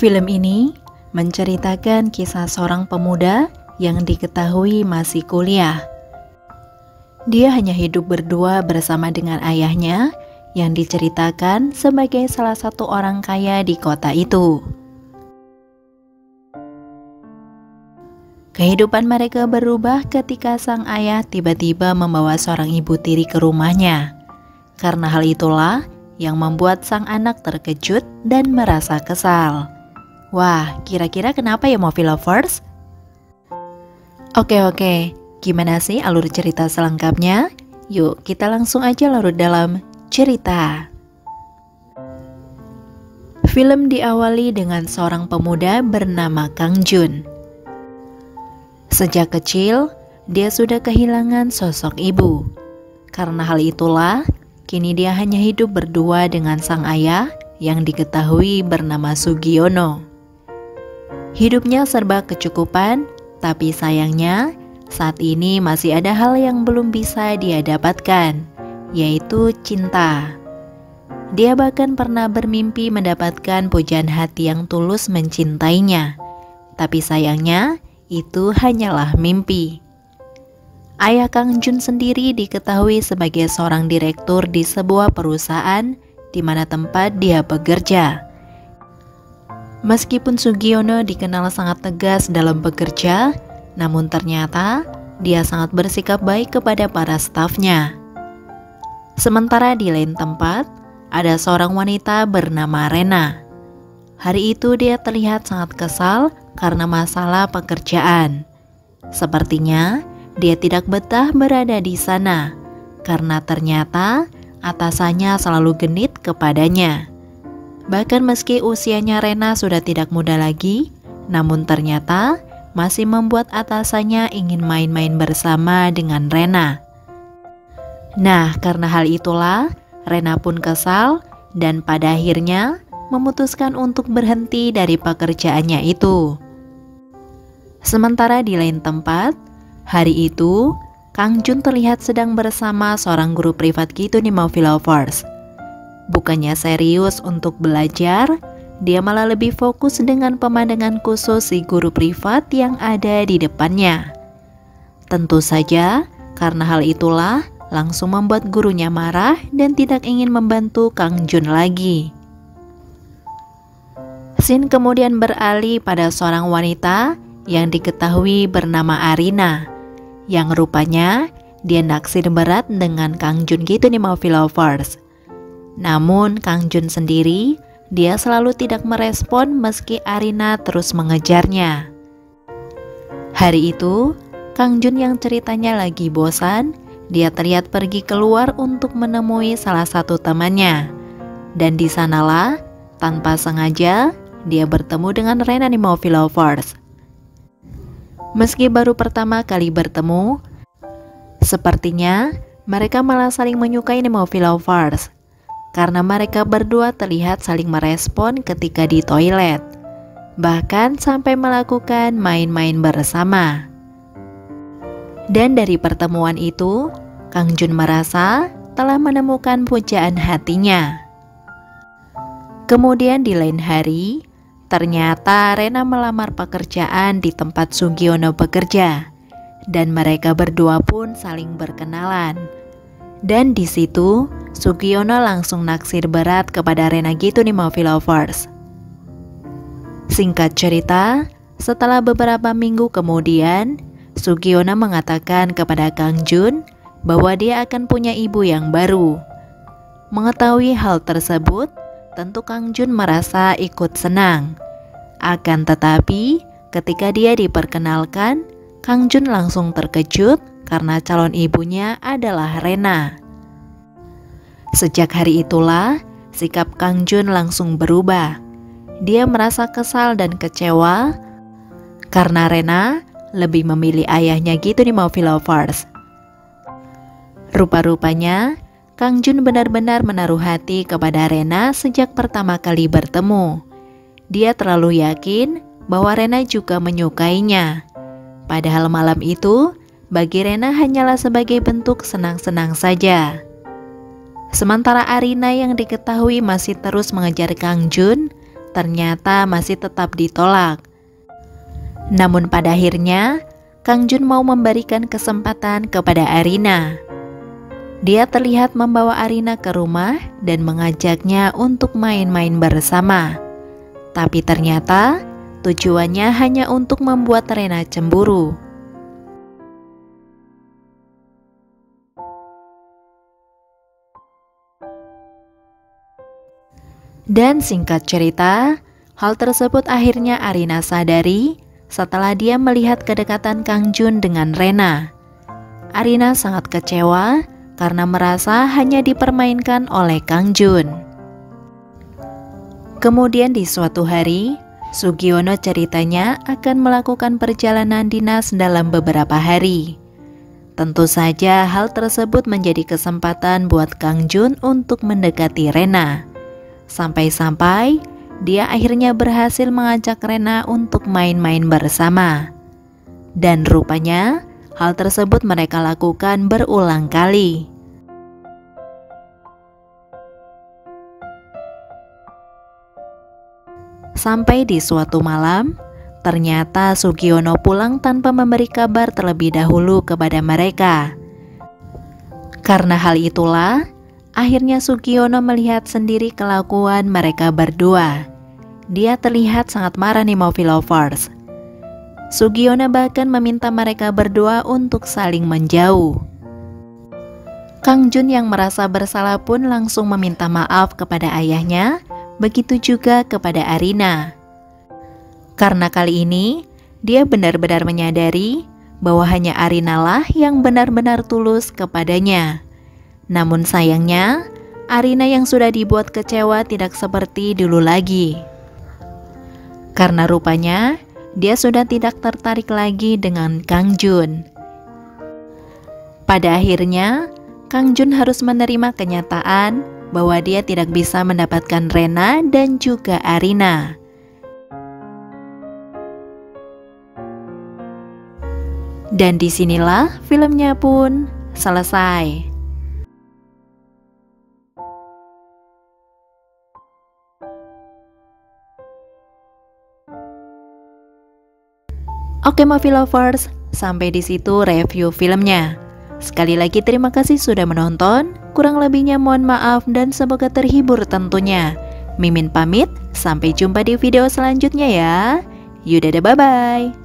Film ini menceritakan kisah seorang pemuda yang diketahui masih kuliah. Dia hanya hidup berdua bersama dengan ayahnya yang diceritakan sebagai salah satu orang kaya di kota itu. Kehidupan mereka berubah ketika sang ayah tiba-tiba membawa seorang ibu tiri ke rumahnya. Karena hal itulah yang membuat sang anak terkejut dan merasa kesal. Wah, kira-kira kenapa ya Movie Lovers? Oke, gimana sih alur cerita selengkapnya? Yuk kita langsung aja larut dalam cerita. Film diawali dengan seorang pemuda bernama Kang Jun. Sejak kecil, dia sudah kehilangan sosok ibu. Karena hal itulah, kini dia hanya hidup berdua dengan sang ayah yang diketahui bernama Sugiono. Hidupnya serba kecukupan, tapi sayangnya saat ini masih ada hal yang belum bisa dia dapatkan, yaitu cinta. Dia bahkan pernah bermimpi mendapatkan pujaan hati yang tulus mencintainya, tapi sayangnya itu hanyalah mimpi. Ayah Kang Jun sendiri diketahui sebagai seorang direktur di sebuah perusahaan di mana tempat dia bekerja. Meskipun Sugiono dikenal sangat tegas dalam bekerja, namun ternyata dia sangat bersikap baik kepada para stafnya. Sementara di lain tempat, ada seorang wanita bernama Rena. Hari itu dia terlihat sangat kesal karena masalah pekerjaan. Sepertinya dia tidak betah berada di sana karena ternyata atasannya selalu genit kepadanya. Bahkan meski usianya Rena sudah tidak muda lagi, namun ternyata masih membuat atasannya ingin main-main bersama dengan Rena. Nah, karena hal itulah Rena pun kesal dan pada akhirnya memutuskan untuk berhenti dari pekerjaannya itu. Sementara di lain tempat, hari itu Kang Jun terlihat sedang bersama seorang guru privat gitu nih Movie Lovers. Bukannya serius untuk belajar, dia malah lebih fokus dengan pemandangan khusus si guru privat yang ada di depannya. Tentu saja, karena hal itulah langsung membuat gurunya marah dan tidak ingin membantu Kang Jun lagi. Scene kemudian beralih pada seorang wanita yang diketahui bernama Arina, yang rupanya dia naksir berat dengan Kang Jun gitu nih Movie Lovers. Namun Kang Jun sendiri, dia selalu tidak merespon meski Arina terus mengejarnya. Hari itu, Kang Jun yang ceritanya lagi bosan, dia terlihat pergi keluar untuk menemui salah satu temannya. Dan di sanalah, tanpa sengaja, dia bertemu dengan Rena nih Movie Lovers. Meski baru pertama kali bertemu, sepertinya mereka malah saling menyukai nih Movie Lovers. Karena mereka berdua terlihat saling merespon ketika di toilet. Bahkan sampai melakukan main-main bersama. Dan dari pertemuan itu, Kang Jun merasa telah menemukan pujaan hatinya. Kemudian di lain hari, ternyata Rena melamar pekerjaan di tempat Sugiono bekerja, dan mereka berdua pun saling berkenalan. Dan di situ Sugiono langsung naksir berat kepada Rena gitu nih Movie Lovers. Singkat cerita, setelah beberapa minggu kemudian, Sugiono mengatakan kepada Kang Jun bahwa dia akan punya ibu yang baru. Mengetahui hal tersebut, tentu Kang Jun merasa ikut senang. Akan tetapi, ketika dia diperkenalkan, Kang Jun langsung terkejut karena calon ibunya adalah Rena. Sejak hari itulah, sikap Kang Jun langsung berubah. Dia merasa kesal dan kecewa karena Rena lebih memilih ayahnya gitu nih Movie Lovers. Rupa-rupanya, Kang Jun benar-benar menaruh hati kepada Rena sejak pertama kali bertemu. Dia terlalu yakin bahwa Rena juga menyukainya. Padahal malam itu, bagi Rena hanyalah sebagai bentuk senang-senang saja. Sementara Arina yang diketahui masih terus mengejar Kang Jun ternyata masih tetap ditolak. Namun pada akhirnya, Kang Jun mau memberikan kesempatan kepada Arina. Dia terlihat membawa Arina ke rumah dan mengajaknya untuk main-main bersama. Tapi ternyata tujuannya hanya untuk membuat Rena cemburu. Dan singkat cerita, hal tersebut akhirnya Arina sadari setelah dia melihat kedekatan Kang Jun dengan Rena. Arina sangat kecewa karena merasa hanya dipermainkan oleh Kang Jun. Kemudian di suatu hari, Sugiono ceritanya akan melakukan perjalanan dinas dalam beberapa hari. Tentu saja hal tersebut menjadi kesempatan buat Kang Jun untuk mendekati Rena. Sampai-sampai dia akhirnya berhasil mengajak Rena untuk main-main bersama. Dan rupanya hal tersebut mereka lakukan berulang kali. Sampai di suatu malam, ternyata Sugiono pulang tanpa memberi kabar terlebih dahulu kepada mereka. Karena hal itulah, akhirnya Sugiono melihat sendiri kelakuan mereka berdua. Dia terlihat sangat marah nih movie lovers. Sugiono bahkan meminta mereka berdua untuk saling menjauh. Kang Jun yang merasa bersalah pun langsung meminta maaf kepada ayahnya, begitu juga kepada Arina. Karena kali ini, dia benar-benar menyadari bahwa hanya Arina lah yang benar-benar tulus kepadanya. Namun sayangnya, Arina yang sudah dibuat kecewa tidak seperti dulu lagi. Karena rupanya, dia sudah tidak tertarik lagi dengan Kang Jun. Pada akhirnya, Kang Jun harus menerima kenyataan bahwa dia tidak bisa mendapatkan Rena dan juga Arina. Dan disinilah filmnya pun selesai. Oke movie lovers, sampai di situ review filmnya. Sekali lagi terima kasih sudah menonton. Kurang lebihnya mohon maaf dan semoga terhibur tentunya. Mimin pamit, sampai jumpa di video selanjutnya ya. Yaudah, bye-bye.